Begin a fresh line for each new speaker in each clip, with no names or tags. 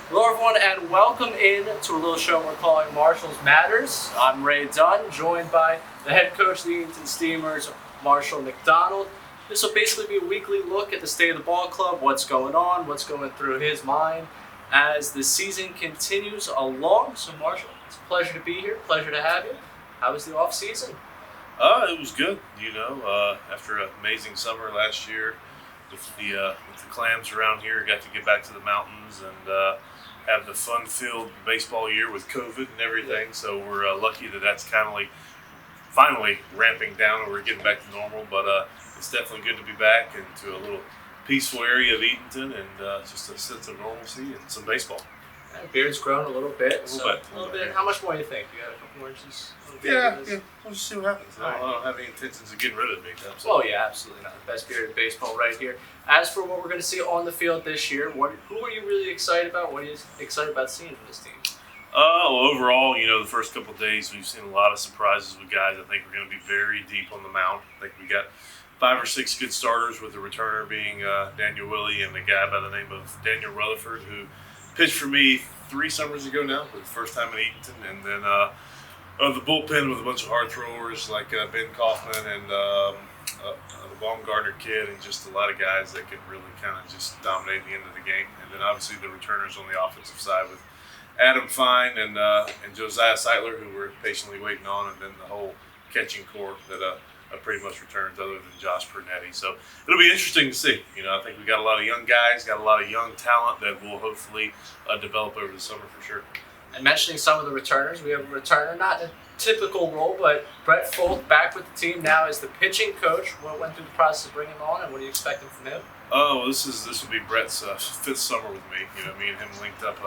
Hello everyone and welcome in to a little show we're calling Marshall's Matters. I'm Ray Dunne, joined by the head coach of the Edenton Steamers, Marshall McDonald. This will basically be a weekly look at the state of the ball club, what's going on, what's going through his mind as the season continues along. So Marshall, it's a pleasure to be here, pleasure to have you. How was the off season?
It was good. After an amazing summer last year with the clams around here, got to get back to the mountains and have the fun-filled baseball year with COVID and everything. So we're lucky that that's kind of like finally ramping down and we're getting back to normal. But it's definitely good to be back into a little peaceful area of Edenton and just a sense of normalcy and some baseball.
Beard's grown a little bit.
A little bit.
How much more do you think? You got a couple more inches?
Yeah. We'll just see what happens.
All right.
I don't have any intentions of getting rid of me.
Oh yeah, absolutely not. The best beard in baseball right here. As for what we're going to see on the field this year, who are you really excited about? What are you excited about seeing from this team?
Overall, the first couple of days we've seen a lot of surprises with guys. I think we're going to be very deep on the mound. I think we got 5 or 6 good starters, with the returner being Daniel Willie and a guy by the name of Daniel Rutherford, who pitched for me 3 summers ago now for the first time in Edenton. And then the bullpen with a bunch of hard throwers like Ben Kaufman and the Baumgartner kid, and just a lot of guys that could really kind of just dominate the end of the game. And then obviously the returners on the offensive side with Adam Fine and Josiah Seitler, who we're patiently waiting on, and then the whole catching core that pretty much returns other than Josh Pernetti. So it'll be interesting to see. I think we got a lot of young guys, got a lot of young talent that will hopefully develop over the summer for sure.
And mentioning some of the returners, we have a returner, not in a typical role, but Brett Folk back with the team now as the pitching coach. What went through the process of bringing him on, and what are you expecting from him?
This will be Brett's 5th summer with me. Me and him linked up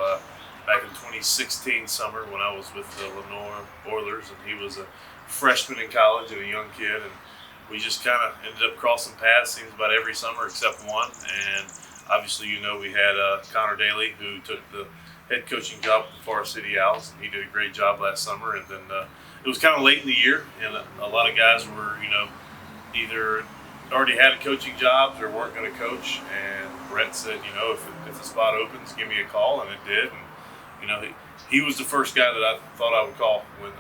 back in 2016 summer when I was with the Lenore Oilers, and he was a freshman in college and a young kid, and we just kind of ended up crossing paths seems about every summer except one. And obviously we had Connor Daly, who took the head coaching job with the Forest City Owls, and he did a great job last summer. And then it was kind of late in the year, and a lot of guys were either already had coaching jobs or weren't going to coach. And Brett said, if the spot opens, give me a call, and it did. And he was the first guy that I thought I would call when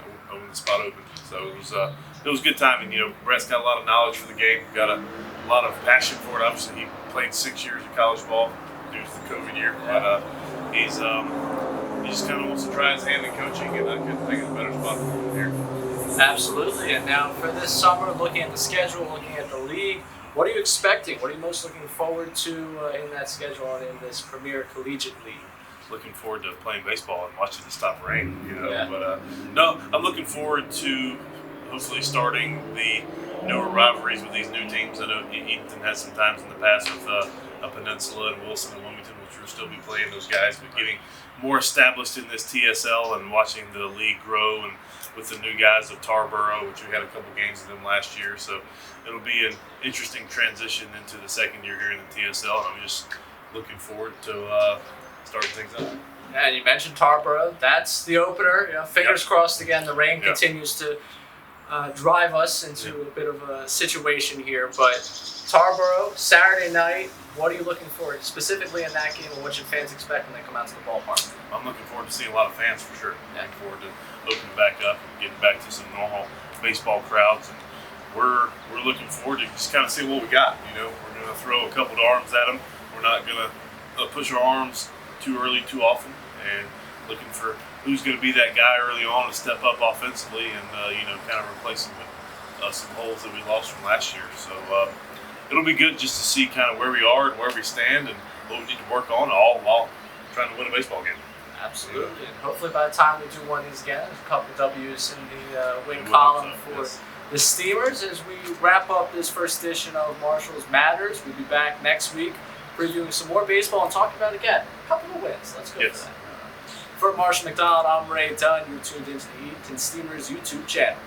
the spot opened. So it was good timing. Brett's got a lot of knowledge for the game, got a lot of passion for it. Obviously, he played 6 years of college ball due to the COVID year, but he just kind of wants to try his hand in coaching, and I couldn't think of a better spot for him here.
Absolutely. And now for this summer, looking at the schedule, looking at the league, what are you expecting? What are you most looking forward to in that schedule and in this Premier Collegiate League?
Looking forward to playing baseball and watching it stop rain,
Yeah.
But no, I'm looking forward to hopefully starting the newer rivalries with these new teams. I know Edenton has some times in the past with a Peninsula and Wilson and Wilmington, which we'll still be playing those guys, but getting more established in this TSL and watching the league grow, and with the new guys of Tarboro, which we had a couple games of them last year. So it'll be an interesting transition into the second year here in the TSL, and I'm just looking forward to starting things up.
Yeah, and you mentioned Tarboro. That's the opener. Fingers crossed again. The rain continues to drive us into a bit of a situation here. But Tarboro, Saturday night, what are you looking for specifically in that game, and what should fans expect when they come out to the ballpark?
I'm looking forward to seeing a lot of fans for sure. Looking forward to opening back up and getting back to some normal baseball crowds. And we're looking forward to just kind of seeing what we got. We're going to throw a couple of arms at them. We're not going to push our arms too early, too often, and looking for who's going to be that guy early on to step up offensively and kind of replace some holes that we lost from last year. So it'll be good just to see kind of where we are and where we stand and what we need to work on, all while trying to win a baseball game.
Absolutely, and hopefully by the time we do one of these again, there's a couple W's in the win column for the Steamers as we wrap up this first edition of Marshall's Matters. We'll be back next week previewing some more baseball and talking about, again, a couple of wins. Let's go for that. For Marshall McDonald, I'm Ray Dunne. You're tuned into the Edenton Steamers YouTube channel.